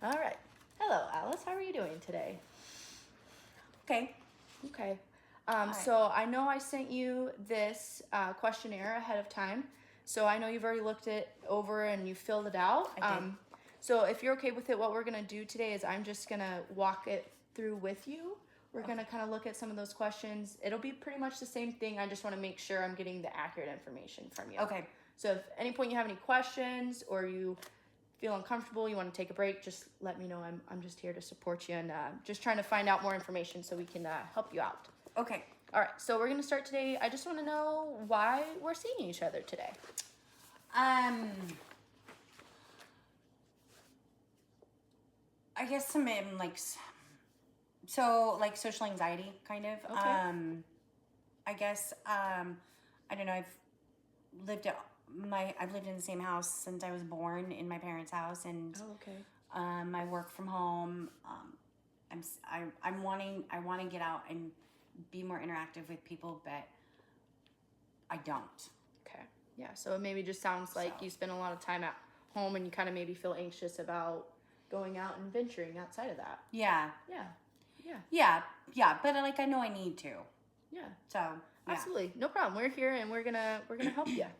All right. Hello, Alice. How are you doing today? Okay. Okay. right. So I know I sent you this questionnaire ahead of time. So I know you've already looked it over and you filled it out. I did. So if you're okay with it, what we're going to do today is I'm just going to walk it through with you. We're going to kind of look at some of those questions. It'll be pretty much the same thing. I just want to make sure I'm getting the accurate information from you. Okay. So if at any point you have any questions or you feel uncomfortable, you want to take a break, just let me know. I'm just here to support you and just trying to find out more information so we can help you out. Okay. All right, so we're going to start today. I just want to know why we're seeing each other today. I guess some like social anxiety kind of. Okay. I guess I don't know. I've lived in the same house since I was born, in my parents' house, and Oh, okay. I work from home. I want to get out and be more interactive with people, but I don't. Okay. Yeah, so it maybe just sounds like you spend a lot of time at home and you kind of maybe feel anxious about going out and venturing outside of that. Yeah. Yeah. Yeah. But like I know I need to. Yeah. So yeah. Absolutely. No problem. We're here and we're gonna help you. Okay.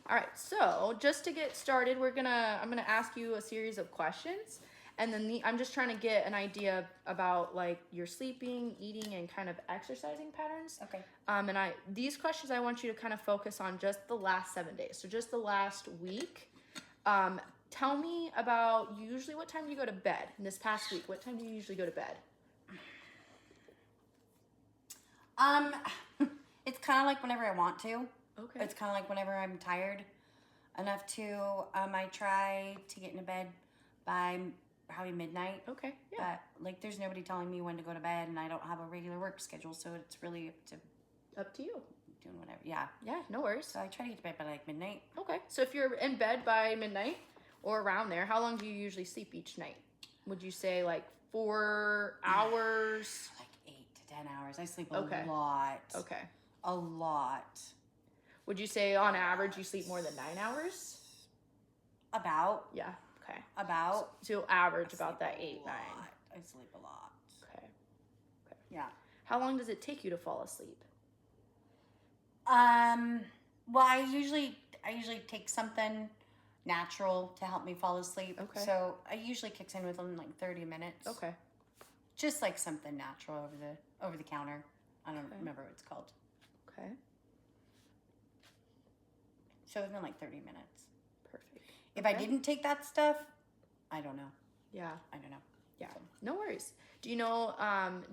All right, so just to get started, I'm gonna ask you a series of questions, and then I'm just trying to get an idea about like your sleeping, eating, and kind of exercising patterns. Okay. And these questions I want you to kind of focus on just the last 7 days, so just the last week. Tell me about usually what time do you go to bed in this past week? What time do you usually go to bed? It's kind of like whenever I want to. Okay. It's kind of like whenever I'm tired enough to. I try to get into bed by probably midnight. Okay. Yeah. But like, there's nobody telling me when to go to bed, and I don't have a regular work schedule, so it's really Up to you. doing whatever. Yeah. Yeah. No worries. So I try to get to bed by like midnight. Okay. So if you're in bed by midnight or around there, how long do you usually sleep each night? Would you say like 4 hours? Like 8 to 10 hours. I sleep Okay. a lot. Okay. A lot. Would you say on average you sleep more than 9 hours? About. Yeah. Okay. About. So average I about sleep that 8, 9. I sleep a lot. Okay. Yeah. How long does it take you to fall asleep? Well, I usually take something natural to help me fall asleep. Okay. So I usually kicks in within like 30 minutes. Okay. Just like something natural over the counter. I don't remember what it's called. Okay. So within like 30 minutes. Perfect. If I didn't take that stuff, I don't know. Yeah. I don't know. Yeah. No worries. Do you know,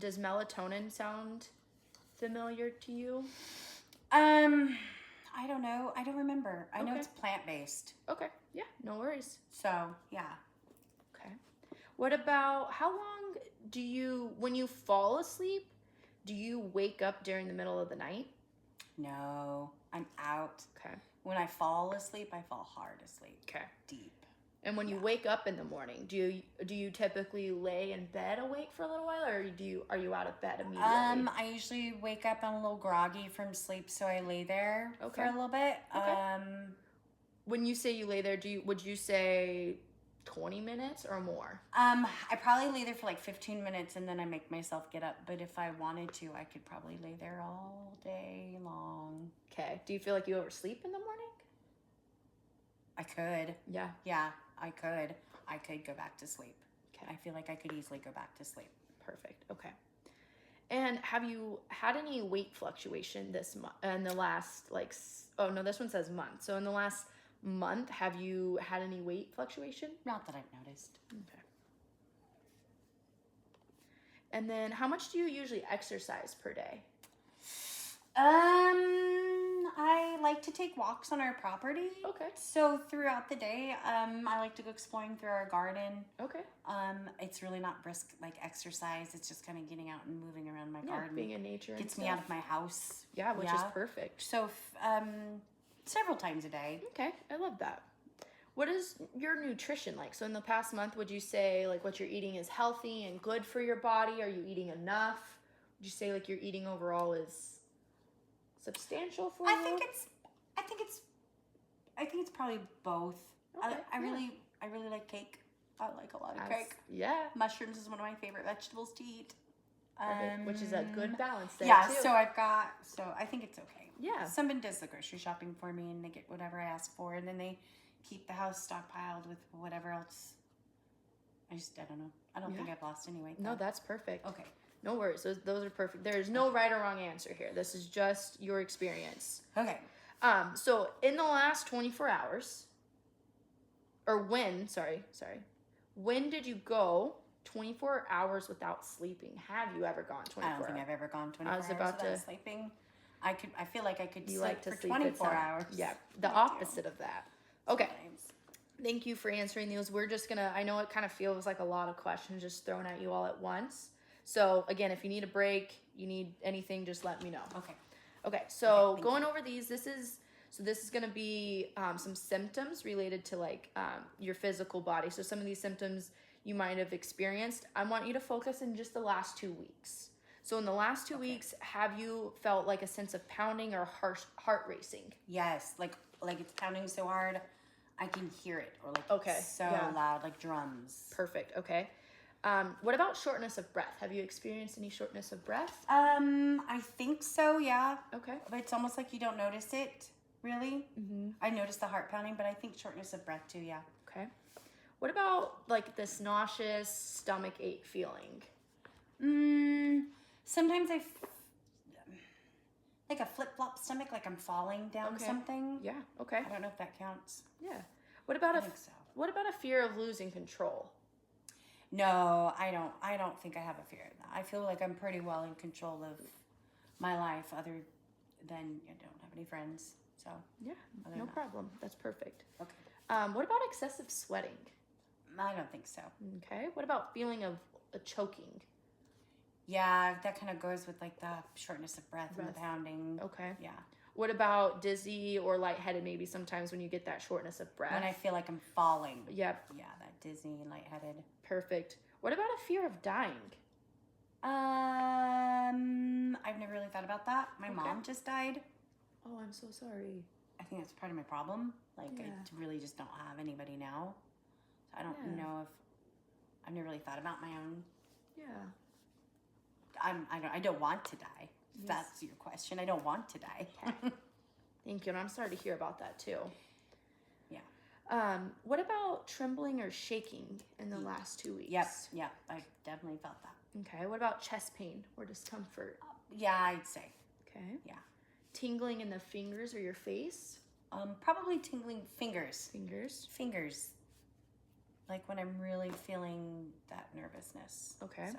does melatonin sound familiar to you? I don't know. I don't remember. I know Okay. it's plant-based. Okay. Yeah. No worries. So, yeah. Okay. What about how long do you, when you fall asleep, do you wake up during the middle of the night? No, I'm out. Okay. When I fall asleep, I fall hard asleep. Okay. Deep. And when you wake up in the morning, do you typically lay in bed awake for a little while, or are you out of bed immediately? I usually wake up. I'm a little groggy from sleep, so I lay there for a little bit. Okay. When you say you lay there, would you say 20 minutes or more? I probably lay there for like 15 minutes, and then I make myself get up. But if I wanted to, I could probably lay there all day long. Okay. Do you feel like you oversleep in the morning? I could. Yeah. Yeah, I could. I could go back to sleep. Okay. I feel like I could easily go back to sleep. Perfect. Okay. And have you had any weight fluctuation this month? In the last oh no, this one says month. So in the last month, have you had any weight fluctuation? Not that I've noticed. Okay. And then how much do you usually exercise per day? I like to take walks on our property. Okay. So throughout the day, I like to go exploring through our garden. Okay. It's really not brisk like exercise. It's just kind of getting out and moving around my garden. Being in nature. Gets me out of my house. Yeah, which is perfect. So, several times a day. Okay, I love that. What is your nutrition like? So in the past month, would you say like what you're eating is healthy and good for your body? Are you eating enough? Would you say like your eating overall is substantial for you? I think it's probably both. Okay, I really like cake. I like a lot of cake. Yeah. Mushrooms is one of my favorite vegetables to eat. Perfect. Which is a good balance there, yeah, too. so I think it's okay. Yeah. Somebody does the grocery shopping for me and they get whatever I ask for, and then they keep the house stockpiled with whatever else. I don't know. I don't think I've lost any weight, though. No, that's perfect. Okay. No worries. Those are perfect. There's no right or wrong answer here. This is just your experience. Okay. So in the last 24 hours, or when did you go 24 hours without sleeping? Have you ever gone 24 hours? I don't think I've ever gone 24 hours without sleeping. I feel like I could sleep for 24 hours. Yeah, the opposite of that. Okay. Sometimes. Thank you for answering those. We're just gonna, I know it kind of feels like a lot of questions just thrown at you all at once. So again, if you need a break, you need anything, just let me know. Okay, so going over these, this is going to be some symptoms related to like your physical body. So some of these symptoms you might have experienced. I want you to focus in just the last 2 weeks. So in the last 2 weeks, have you felt like a sense of pounding or heart racing? Yes, like it's pounding so hard, I can hear it, or like so loud, like drums. Perfect. Okay. What about shortness of breath? Have you experienced any shortness of breath? I think so, yeah. Okay. But it's almost like you don't notice it, really. Mm-hmm. I notice the heart pounding, but I think shortness of breath too, yeah. Okay. What about like this nauseous stomach ache feeling? Sometimes like a flip-flop stomach, like I'm falling down something. Yeah, okay. I don't know if that counts. Yeah. What about What about a fear of losing control? No, I don't think I have a fear of that. I feel like I'm pretty well in control of my life, other than I don't have any friends. So yeah, no problem. That's perfect. Okay. What about excessive sweating? I don't think so. Okay. What about feeling of a choking? Yeah, that kind of goes with like the shortness of breath and the pounding. Okay. Yeah. What about dizzy or lightheaded? Maybe sometimes when you get that shortness of breath. When I feel like I'm falling. Yep. Yeah, that dizzy and lightheaded. Perfect. What about a fear of dying? I've never really thought about that. My mom just died. Oh, I'm so sorry. I think that's part of my problem. Like, I really just don't have anybody now. So I don't know if I've never really thought about my own. Yeah. I don't want to die. If that's your question. I don't want to die. Thank you. And I'm sorry to hear about that too. Yeah. What about trembling or shaking in the last 2 weeks? Yep. I definitely felt that. Okay. What about chest pain or discomfort? Yeah, I'd say. Okay. Yeah. Tingling in the fingers or your face? Probably tingling fingers. Fingers. Like when I'm really feeling that nervousness. Okay. So.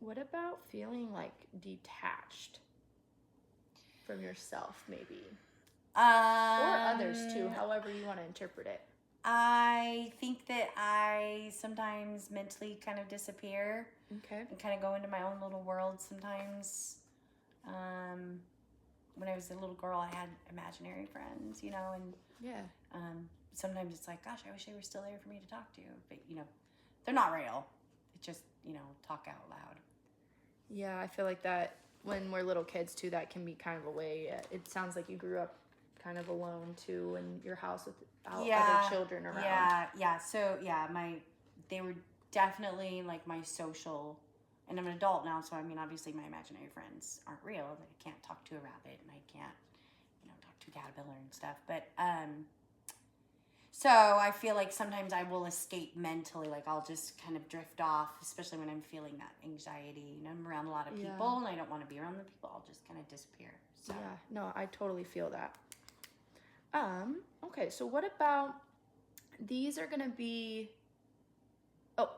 What about feeling like detached from yourself, maybe? Or others too, however you want to interpret it. I think that I sometimes mentally kind of disappear. Okay. And kind of go into my own little world sometimes. When I was a little girl, I had imaginary friends, and sometimes it's like, gosh, I wish they were still there for me to talk to. But, they're not real. It's just, talk out loud. Yeah, I feel like that when we're little kids too, that can be kind of a way. It sounds like you grew up kind of alone too in your house without other children around. Yeah. So they were definitely like my social, and I'm an adult now, so I mean, obviously my imaginary friends aren't real. Like, I can't talk to a rabbit, and I can't, talk to a caterpillar and stuff. But so I feel like sometimes I will escape mentally. Like, I'll just kind of drift off, especially when I'm feeling that anxiety. I'm around a lot of people, and I don't want to be around the people. I'll just kind of disappear. So. Yeah, no, I totally feel that. Okay, so what about, these are going to be,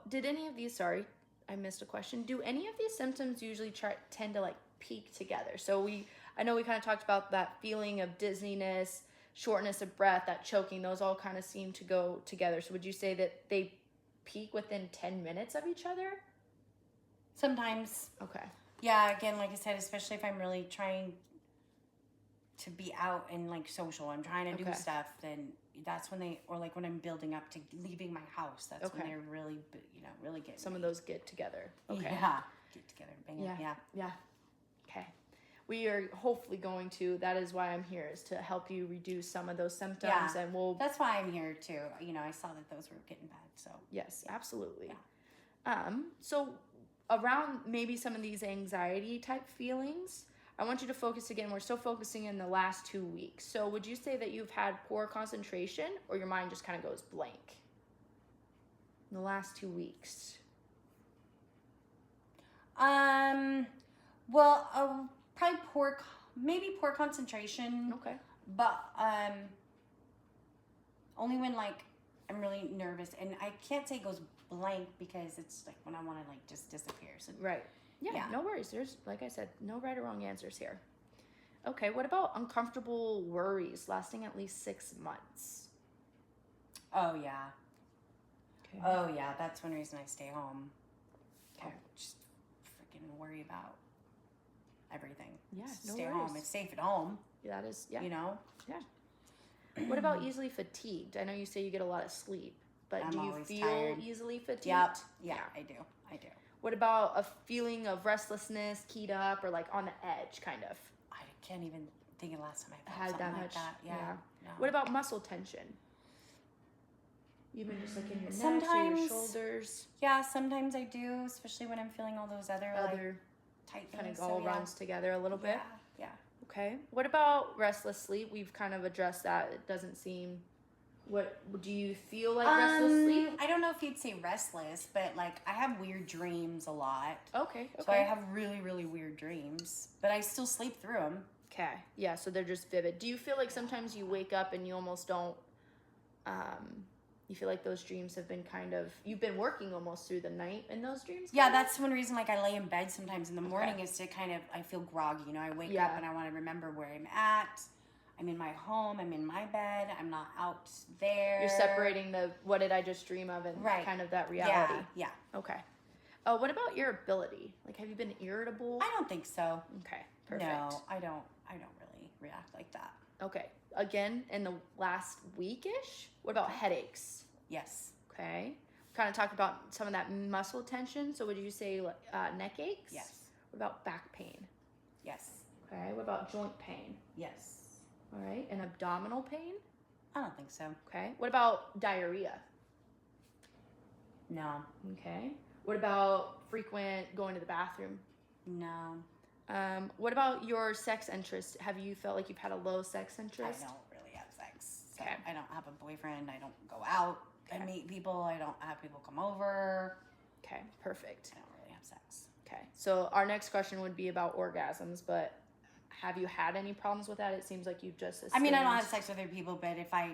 did any of these, sorry, I missed a question. Do any of these symptoms usually tend to like peak together? So I know we kind of talked about that feeling of dizziness, shortness of breath, that choking, those all kind of seem to go together. So would you say that they peak within 10 minutes of each other? Sometimes. Okay. Yeah, again, like I said, especially if I'm really trying to be out and like social, I'm trying to do stuff, then that's when or like when I'm building up to leaving my house, that's when they're really, really getting Some of those get together. Okay. Yeah. Get together. Bang it. Yeah. Yeah. Okay. we are hopefully going to. That is why I'm here, is to help you reduce some of those symptoms. Yeah. And we'll. That's why I'm here too. You know, I saw that those were getting bad. So Yes, absolutely. Yeah. So around maybe some of these anxiety type feelings, I want you to focus again. We're still focusing in the last 2 weeks. So would you say that you've had poor concentration, or your mind just kind of goes blank in the last 2 weeks? Well, probably maybe poor concentration. Okay. But only when like I'm really nervous, and I can't say it goes blank because it's like when I want to like just disappear. So Right. Yeah, no worries. There's, like I said, no right or wrong answers here. Okay, what about uncomfortable worries lasting at least 6 months? Oh yeah. Okay. Oh yeah, that's one reason I stay home. Okay. Just freaking worry about everything. Yeah, Just no stay worries. home. It's safe at home. Yeah, that is, yeah. You know. What about easily fatigued? I know you say you get a lot of sleep, but I'm do you always feel tired. easily fatigued? Yep. Yeah, I do. What about a feeling of restlessness, keyed up, or like on the edge, kind of? I can't even think of the last time I felt Had something that like much? that. Yeah. No. What about muscle tension? Even just like in your neck or Sometimes. your shoulders? Yeah, sometimes I do, especially when I'm feeling all those other like tight kind things. of all So, yeah. runs together a little bit. Yeah. Okay. What about restless sleep? We've kind of addressed that. It doesn't seem. What do you feel like restless sleep? I don't know if you'd say restless, but like I have weird dreams a lot. Okay. So I have really, really weird dreams, but I still sleep through them. Okay. Yeah. So they're just vivid. Do you feel like sometimes you wake up and you almost don't? You feel like those dreams have been you've been working almost through the night in those dreams? Yeah, that's one reason like I lay in bed sometimes in the morning is to I feel groggy, you know, I wake up and I want to remember where I'm at. I'm in my home, I'm in my bed, I'm not out there. You're separating the what did I just dream of and kind of that reality. Yeah. Okay. What about irritability? Like, have you been irritable? I don't think so. Okay, perfect. No, I don't really react like that. Okay. Again, in the last week-ish, what about headaches? Yes. Okay. Kind of talked about some of that muscle tension. So would you say neck aches? Yes. What about back pain? Yes. Okay. What about joint pain? Yes. All right. And abdominal pain? I don't think so. Okay. What about diarrhea? No. Okay. What about frequent going to the bathroom? No. What about your sex interest? Have you felt like you've had a low sex interest? I don't really have sex. So Okay. I don't have a boyfriend. I don't go out and meet people. I don't have people come over. Okay, perfect. I don't really have sex. Okay, so our next question would be about orgasms, but have you had any problems with that? It seems like you just I mean, I don't have sex with other people, but if I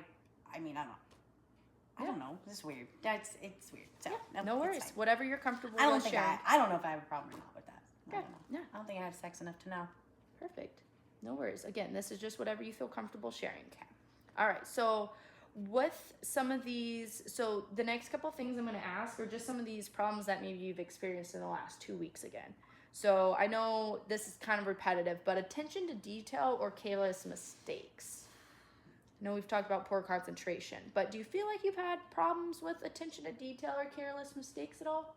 don't know. It's weird. It's weird. So no worries. fine. Whatever you're comfortable I don't with think sharing. I don't know if I have a problem or not with that. I Okay. don't know. Yeah. I don't think I have sex enough to know. Perfect. No worries. Again, this is just whatever you feel comfortable sharing. Okay. All right. So with some of these, so the next couple things I'm going to ask are just some of these problems that maybe you've experienced in the last 2 weeks again. So I know this is kind of repetitive, but attention to detail or careless mistakes. I know we've talked about poor concentration, but do you feel like you've had problems with attention to detail or careless mistakes at all?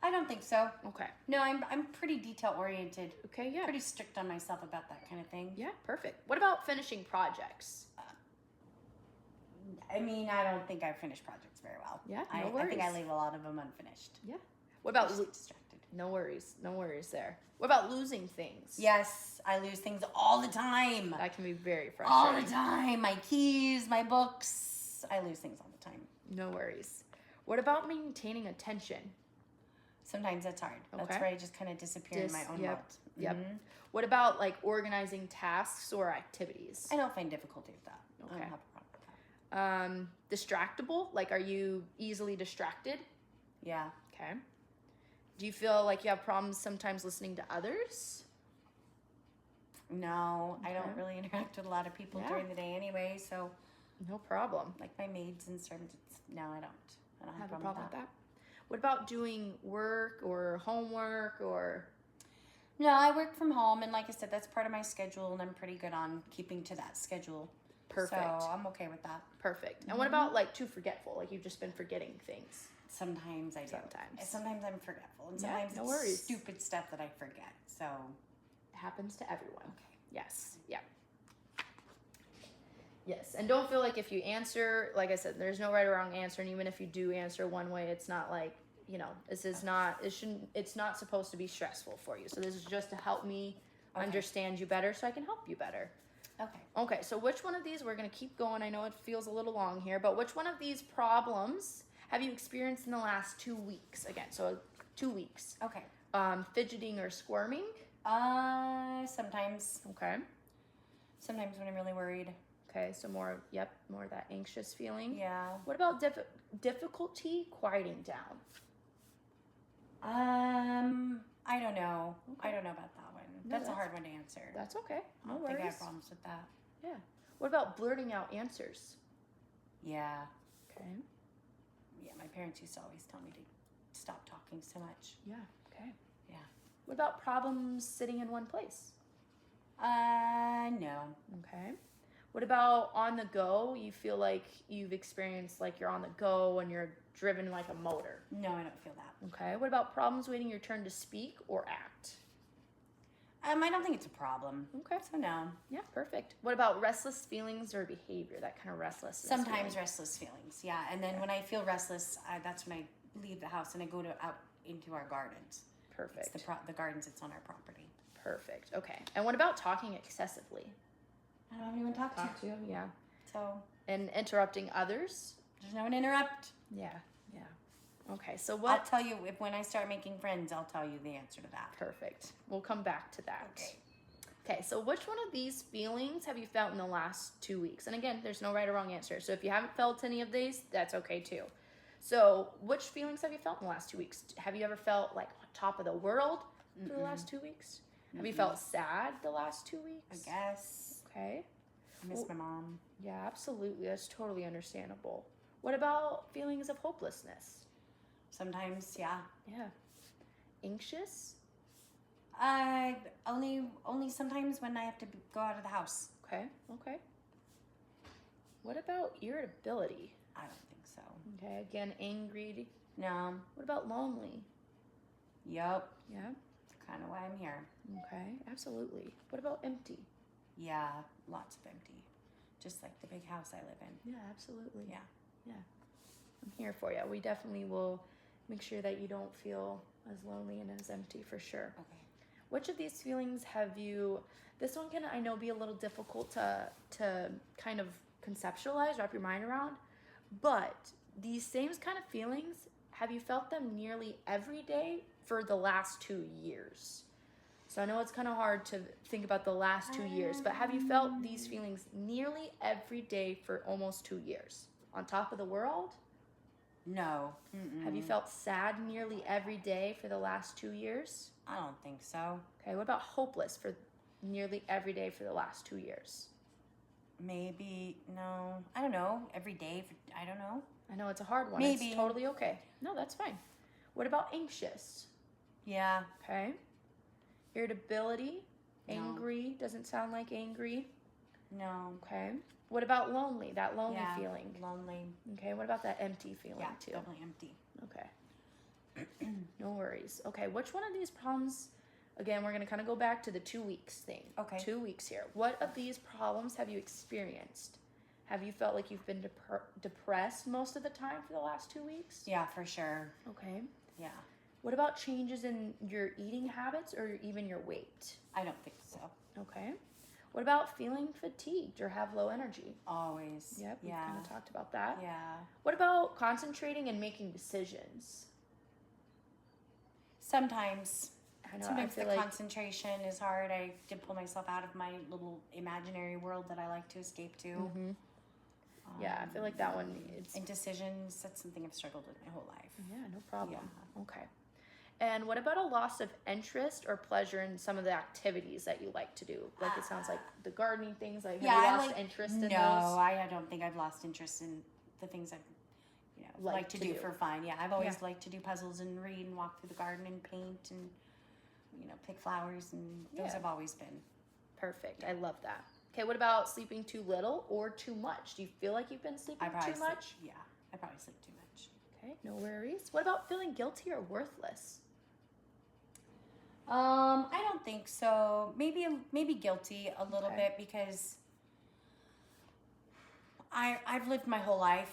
I don't think so. Okay. No, I'm pretty detail oriented. Okay, yeah. Pretty strict on myself about that kind of thing. Yeah, perfect. What about finishing projects? I mean, I don't think I finish projects very well. Yeah, I think I leave a lot of them unfinished. Yeah. What about distracted? No worries there. What about losing things? Yes, I lose things all the time. That can be very All frustrating. the time. My keys, my books. I lose things all the time. No worries. What about maintaining attention? Sometimes that's hard. That's Okay. where I just kind of disappear in my own world. Yep. Mhm. What about like organizing tasks or activities? I don't find difficulty with that. I Okay. don't have a problem with that. Distractible? Like, are you easily distracted? Yeah. Okay. Do you feel like you have problems sometimes listening to others? No, I don't Okay. really interact with a lot of people Yeah. during the day anyway, so No problem. like my maids and servants, no, I don't. I don't have Have a a problem with that. What about doing work or homework or? No, I work from home, and like I said, that's part of my schedule, and I'm pretty good on keeping to that schedule. Perfect. So I'm okay with that. Perfect. And what about like too forgetful? Like you've just been forgetting things. Sometimes I do. Sometimes. Sometimes I'm forgetful, and Yeah, sometimes no it's worries. stupid stuff that I forget. So happens to everyone. Okay. Yes. Yeah. Yes. And don't feel like if you answer, like I said, there's no right or wrong answer. And even if you do answer one way, it's not like, this is not, it's not supposed to be stressful for you. So this is just to help me understand you better so I can help you better. Okay. Okay. So which one of these, we're going to keep going. I know it feels a little long here, but which one of these problems have you experienced in the last 2 weeks? Again, so 2 weeks. Okay. Fidgeting or squirming? Sometimes. Okay. Sometimes when I'm really worried. Okay, so more of that anxious feeling. Yeah. What about difficulty quieting down? I don't know. Okay. I don't know about that one. No, That's a hard one to answer. That's okay. I No don't worries. think I have problems with that. Yeah. What about blurting out answers? Yeah. Okay. Yeah, my parents used to always tell me to stop talking so much. Yeah. Okay. Yeah. What about problems sitting in one place? No. Okay. What about on the go? You feel like you've experienced like you're on the go and you're driven like a motor. No, I don't feel that. Okay. What about problems waiting your turn to speak or act? I don't think it's a problem. Okay. So no. Yeah, perfect. What about restless feelings or behavior? That kind of restlessness. Sometimes feeling? restless feelings. Yeah, and then when I feel restless, that's when I leave the house and I go out into our gardens. Perfect. It's the gardens. It's on our property. Perfect. Okay. And what about talking excessively? I don't have anyone to talk to. Yeah. So And interrupting others? there's no one to interrupt. Yeah. Yeah. Okay. So I'll what? tell you when I start making friends. I'll tell you the answer to that. Perfect. We'll come back to that. Okay. Okay. So which one of these feelings have you felt in the last 2 weeks? And again, there's no right or wrong answer. So if you haven't felt any of these, that's okay too. So which feelings have you felt in the last 2 weeks? Have you ever felt like on top of the world for the last 2 weeks? Have you felt sad the last 2 weeks? I guess. Okay. I miss my mom. Yeah, absolutely. That's totally understandable. What about feelings of hopelessness? Sometimes, yeah. Yeah. Anxious? Only sometimes when I have to go out of the house. Okay. Okay. What about irritability? I don't think so. Okay. Again, angry. No. What about lonely? Yup. Yeah. That's kind of why I'm here. Okay. Absolutely. What about empty? Yeah, lots of empty. Just like the big house I live in. Yeah, absolutely. Yeah. Yeah. I'm here for you. We definitely will make sure that you don't feel as lonely and as empty for sure. Okay. Which of these feelings have you, this one can, I know, be a little difficult to kind of conceptualize, wrap your mind around, but these same kind of feelings, have you felt them nearly every day for the last 2 years? So I know it's kind of hard to think about the last 2 years, but have you felt these feelings nearly every day for almost 2 years? On top of the world? No. Mm-mm. Have you felt sad nearly every day for the last 2 years? I don't think so. Okay, what about hopeless for nearly every day for the last 2 years? Maybe, no. I don't know. Every day, I don't know. I know it's a hard one. Maybe. It's totally okay. No, that's fine. What about anxious? Yeah. Okay. Irritability? No. Angry? Doesn't sound like angry. No. Okay. What about lonely? That lonely Yeah, feeling. lonely. Okay. What about that empty feeling Yeah, too? definitely empty. Okay. No worries. Okay. Which one of these problems? Again, we're gonna kind of go back to the 2 weeks thing. Okay. 2 weeks here. What of these problems have you experienced? Have you felt like you've been depressed most of the time for the last 2 weeks? Yeah, for sure. Okay. Yeah. What about changes in your eating habits or even your weight? I don't think so. Okay. What about feeling fatigued or have low energy? Always. Yep, we Yeah. kind of talked about that. Yeah. What about concentrating and making decisions? Sometimes. I know, Sometimes I feel the like, concentration is hard. I can pull myself out of my little imaginary world that I like to escape to. Mhm. Yeah, I feel like that one, it's, And decisions, that's something I've struggled with my whole life. yeah, no problem. Yeah. Okay. And what about a loss of interest or pleasure in some of the activities that you like to do? Like it sounds like the gardening things, like Yeah, have you I lost like- interest in No, those? I don't think I've lost interest in the things I like to do for fun. Yeah, I've always liked to do puzzles and read and walk through the garden and paint and pick flowers, and those Yeah. have always been. Perfect. I love that. Okay, what about sleeping too little or too much? Do you feel like you've been sleeping I probably too sleep, much? Yeah, I probably sleep too much. Okay, no worries. What about feeling guilty or worthless? I don't think so. Maybe guilty a little Okay. bit because I've lived my whole life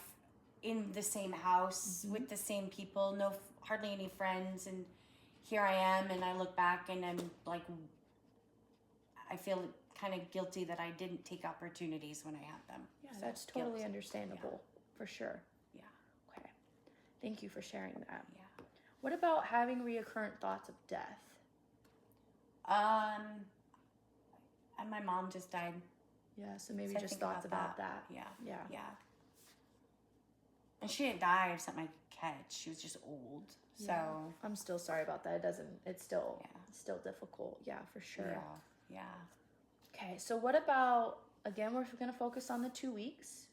in the same house with the same people, hardly any friends, and here I am, and I look back and I'm like, I feel kind of guilty that I didn't take opportunities when I had them. Yeah, So that's totally guilt. understandable, for sure. Yeah. Okay. Thank you for sharing that. Yeah. What about having reoccurrent thoughts of death? And my mom just died. Yeah, so maybe So I just think thoughts about that. Yeah. Yeah. Yeah. And she didn't die of something I could catch. She was just old. So Yeah. I'm still sorry about that. It's still Yeah. still difficult. Yeah, for sure. Yeah. Okay, so what about, again, we're going to focus on the 2 weeks.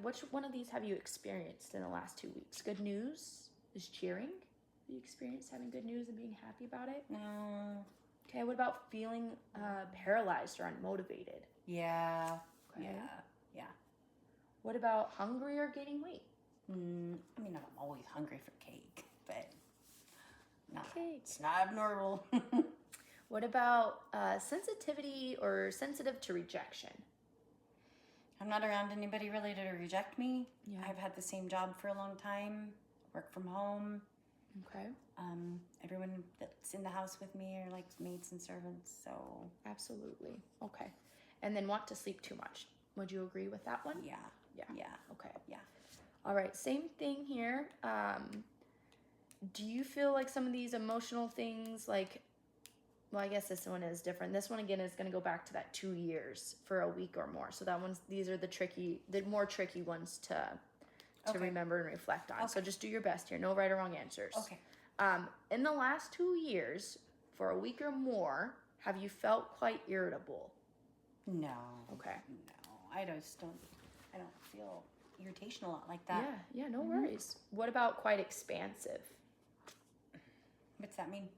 Which one of these have you experienced in the last 2 weeks? Good news is cheering. Have you experienced having good news and being happy about it? No. Okay, what about feeling paralyzed or unmotivated? Yeah. Okay. Yeah. What about hungry or gaining weight? I mean, I'm always hungry for cake, but Cake. it's not abnormal. What about sensitivity or sensitive to rejection? I'm not around anybody really to reject me. Yeah. I've had the same job for a long time, work from home. Okay. Everyone that's in the house with me are like maids and servants, so. Absolutely. Okay. And then want to sleep too much. Would you agree with that one? Yeah. Okay. Yeah. All right. Same thing here. Do you feel like some of these emotional things, like, well, I guess this one is different. This one, again, is going to go back to that 2 years for a week or more. So these are the more tricky ones to remember and reflect on. So just do your best here. No right or wrong answers. Okay. In the last 2 years, for a week or more, have you felt quite irritable? No. Okay. No. I don't feel irritation a lot like that. Yeah, no worries. What about quite expansive? What's that mean?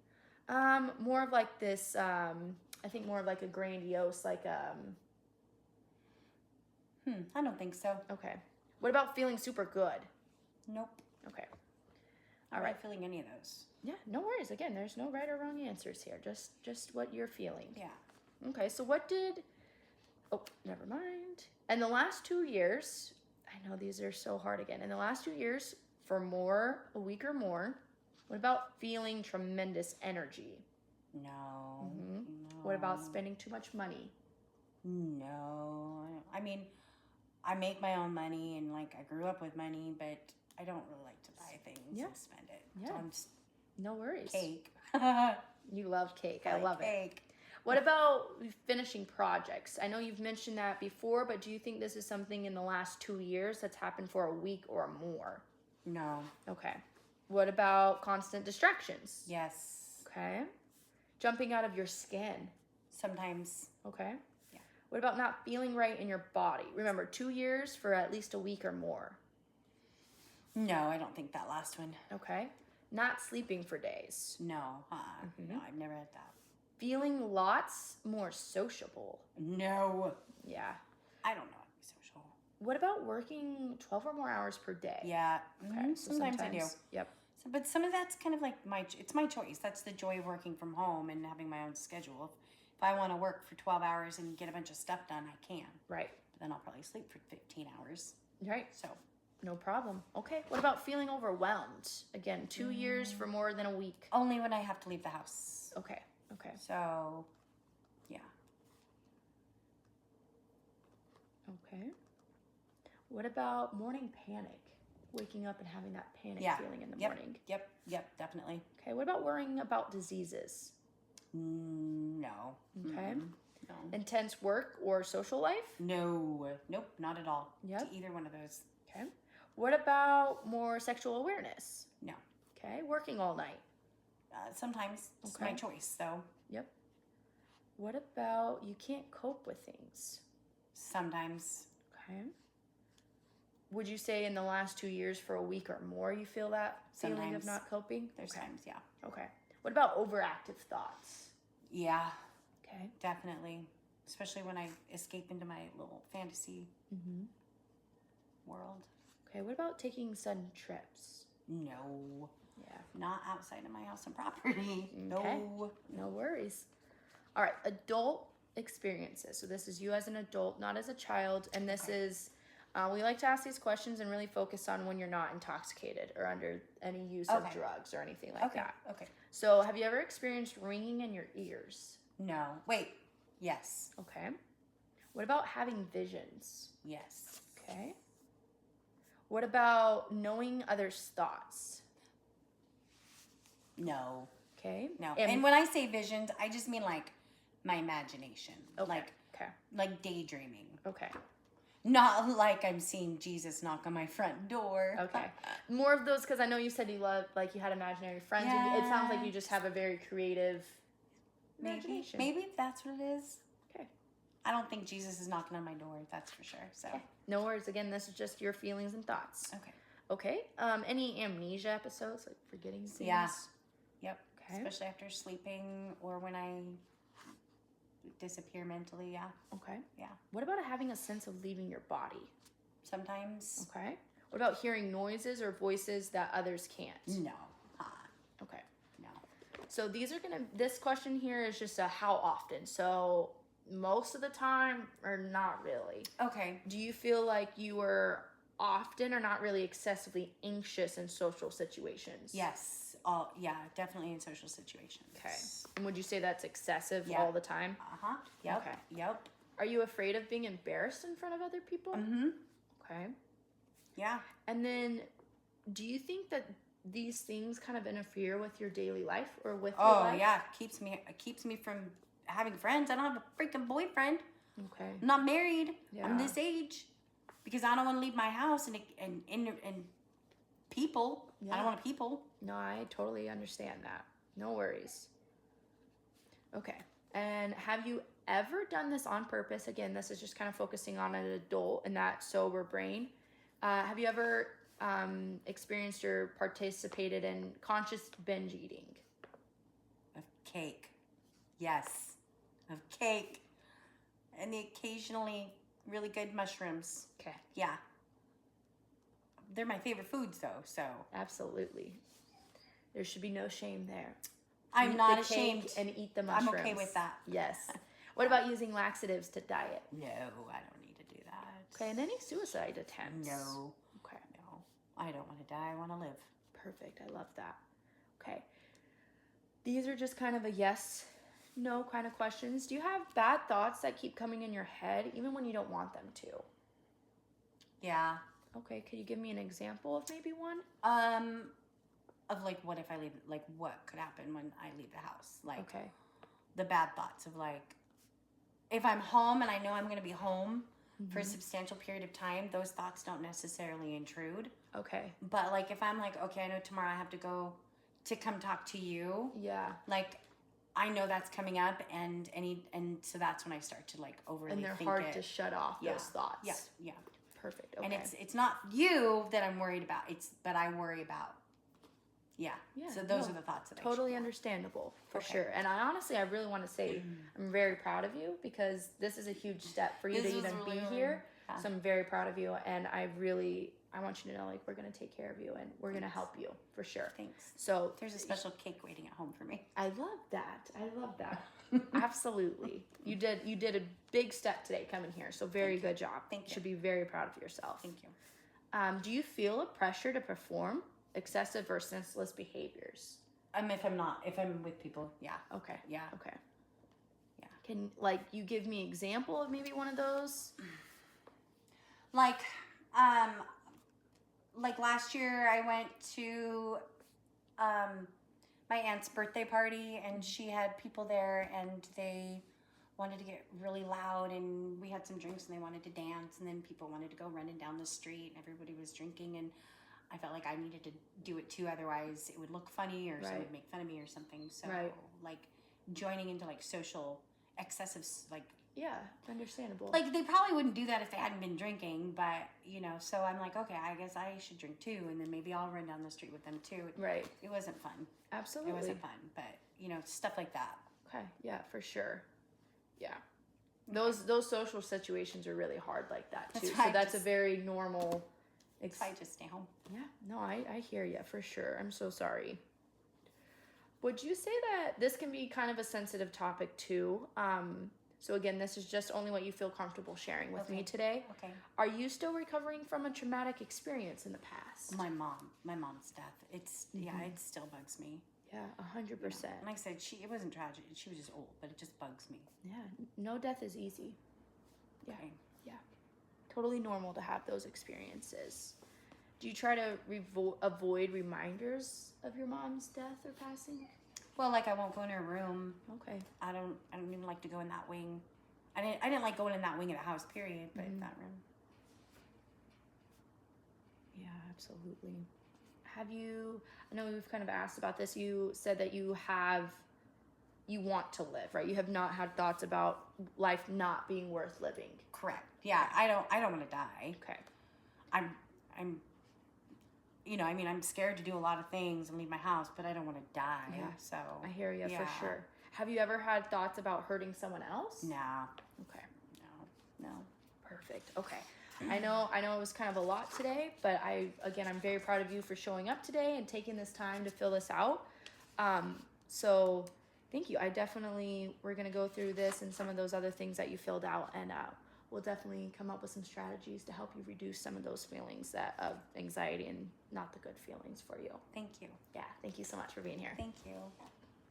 More of like this, I think more of like a grandiose, like, I don't think so. okay. What about feeling super good? Nope. Okay. I'm not feeling any of those. Yeah, no worries. Again, there's no right or wrong answers here. Just what you're feeling. Yeah. Okay, so never mind. In the last 2 years, I know these are so hard again. In the last 2 years, for a week or more, what about feeling tremendous energy? No. No. No. What about spending too much money? No. I mean, I make my own money and like I grew up with money, but I don't really like to buy things and spend it. Yeah. So I'm just No worries. cake. You love cake. I like love it. cake. What about finishing projects? I know you've mentioned that before, but do you think this is something in the last 2 years that's happened for a week or more? No. Okay. What about constant distractions? Yes. Okay. Jumping out of your skin? Sometimes. Okay. Yeah. What about not feeling right in your body? Remember, 2 years for at least a week or more. No, I don't think that last one. Okay. Not sleeping for days. No. No, I've never had that. Feeling lots more sociable. No. Yeah. I don't know how to be social. What about working 12 or more hours per day? Yeah. Okay. So Sometimes I do. Yep. So, but some of that's kind of like it's my choice. That's the joy of working from home and having my own schedule. If I want to work for 12 hours and get a bunch of stuff done, I can. Right. But then I'll probably sleep for 15 hours. Right. So. No problem. Okay. What about feeling overwhelmed? Again, 2 years for more than a week. Only when I have to leave the house. Okay. So, yeah. Okay. What about morning panic? Waking up and having that panic feeling in the morning. Yep, definitely. Okay. What about worrying about diseases? No. Okay. No. Intense work or social life? No. Nope, not at all. Yep. To either one of those. Okay. What about more sexual awareness? No. Okay. Working all night? Sometimes it's my choice, though. Yep. What about you can't cope with things? Sometimes. Okay. Would you say in the last 2 years for a week or more you feel that feeling of Sometimes. not coping? There's times, yeah. Okay. What about overactive thoughts? Yeah, Okay. definitely. Especially when I escape into my little fantasy world. Okay. What about taking sudden trips? No. Yeah. Not outside of my house and property. Okay. No. No worries. All right, adult experiences. So this is you as an adult, not as a child. And this is, we like to ask these questions and really focus on when you're not intoxicated or under any use of drugs or anything like that. Okay. So have you ever experienced ringing in your ears? No. Wait. Yes. Okay. What about having visions? Yes. Okay. What about knowing others' thoughts? No. Okay. No. And when I say visions, I just mean like my imagination. Okay. Like daydreaming. Okay. Not like I'm seeing Jesus knock on my front door. Okay. More of those, because I know you said you love, like you had imaginary friends. Yeah. It sounds like you just have a very creative imagination. Maybe that's what it is. Okay. I don't think Jesus is knocking on my door. That's for sure. So. Okay. No worries. Again, this is just your feelings and thoughts. Okay. Okay. Any amnesia episodes, like forgetting things? Yeah. Yep. Okay. Especially after sleeping or when I disappear mentally. Yeah. Okay. Yeah. What about having a sense of leaving your body? Sometimes. Okay. What about hearing noises or voices that others can't? No. Okay. No. So this question here is just a how often. So most of the time or not really. Okay. Do you feel like you were often or not really excessively anxious in social situations? Yes. Yeah, definitely in social situations. Okay. And would you say that's excessive Yeah. all the time? Uh-huh. Yep. Okay. Yep. Are you afraid of being embarrassed in front of other people? Mm-hmm. Okay. Yeah. And then do you think that these things kind of interfere with your daily life or with your life? Oh, yeah. It keeps me from having friends. I don't have a freaking boyfriend. Okay. I'm not married. Yeah. I'm this age. Because I don't want to leave my house and people. Yeah. I don't want people. No, I totally understand that. No worries. Okay. And have you ever done this on purpose? Again, this is just kind of focusing on an adult and that sober brain. Have you ever experienced or participated in conscious binge eating? Of cake. Yes. Of cake. And the occasionally really good mushrooms. Okay. Yeah. They're my favorite foods though, so. Absolutely. There should be no shame there. I'm Eat not the ashamed. cake and eat the mushrooms. I'm okay with that. Yes. What about using laxatives to diet? No, I don't need to do that. Okay, and any suicide attempts? No. Okay. No. I don't want to die. I want to live. Perfect. I love that. Okay. These are just kind of a yes, no kind of questions. Do you have bad thoughts that keep coming in your head even when you don't want them to? Yeah. Okay, could you give me an example of maybe one? Of like, what if I leave, like what could happen when I leave the house? Like Okay. the bad thoughts of like, if I'm home and I know I'm going to be home for a substantial period of time, those thoughts don't necessarily intrude. Okay. But like, if I'm like, okay, I know tomorrow I have to go to come talk to you. Yeah. Like, I know that's coming up, and so that's when I start to like overly And they're think hard it. to shut off Yeah. those thoughts. Yeah, yeah. Perfect. Okay. And it's not you that I'm worried about. But I worry about. Yeah. Yeah, So those no, are the thoughts that totally I understandable for Okay. sure. And I really want to say I'm very proud of you because this is a huge step for you This to is even really, be here. yeah. So I'm very proud of you, and I want you to know, like, we're gonna take care of you and we're gonna help you for sure. Thanks. So There's a special cake waiting at home for me. I love that. Absolutely. You did a big step today coming here. So very good job. Thank you. You should be very proud of yourself. Thank you. Do you feel a pressure to perform excessive or senseless behaviors? If I'm with people, yeah. Okay. Yeah. Okay. Yeah. Can you give me an example of maybe one of those? Like last year I went to my aunt's birthday party, and she had people there, and they wanted to get really loud, and we had some drinks, and they wanted to dance, and then people wanted to go running down the street, and everybody was drinking, and I felt like I needed to do it too, otherwise it would look funny, or someone would make fun of me or something. So like joining into like social excessive, like, Yeah, understandable. like they probably wouldn't do that if they hadn't been drinking, but so I'm like, okay, I guess I should drink too, and then maybe I'll run down the street with them too. Right. It wasn't fun. Absolutely. It wasn't fun, but stuff like that. Okay. Yeah, for sure. Yeah. Those social situations are really hard like that too. That's So right, that's a just- very normal So I just stay home. Yeah, no, I hear you for sure. I'm so sorry. Would you say that this can be kind of a sensitive topic too? So again, this is just only what you feel comfortable sharing with me today. Okay. Are you still recovering from a traumatic experience in the past? My mom's death. It's it still bugs me. Yeah, 100%. And like I said, it wasn't tragic. She was just old, but it just bugs me. Yeah, no death is easy. Yeah, Okay. yeah, totally normal to have those experiences. Do you try to avoid reminders of your mom's death or passing? Well, like I won't go in her room. Okay. I don't even like to go in that wing. I didn't like going in that wing of the house, period, but that room. Yeah, absolutely. I know we've kind of asked about this. You said that you want to live, right? You have not had thoughts about life not being worth living. Correct. Yeah, I don't want to die. Okay. I'm I'm scared to do a lot of things and leave my house, but I don't want to die. Yeah. So I hear you for sure. Have you ever had thoughts about hurting someone else? No. Okay. No. Perfect. Okay. I know it was kind of a lot today, but I'm very proud of you for showing up today and taking this time to fill this out. So thank you. We're going to go through this and some of those other things that you filled out, and we'll definitely come up with some strategies to help you reduce some of those feelings of anxiety and not the good feelings for you. Thank you. Yeah. Thank you so much for being here. Thank you.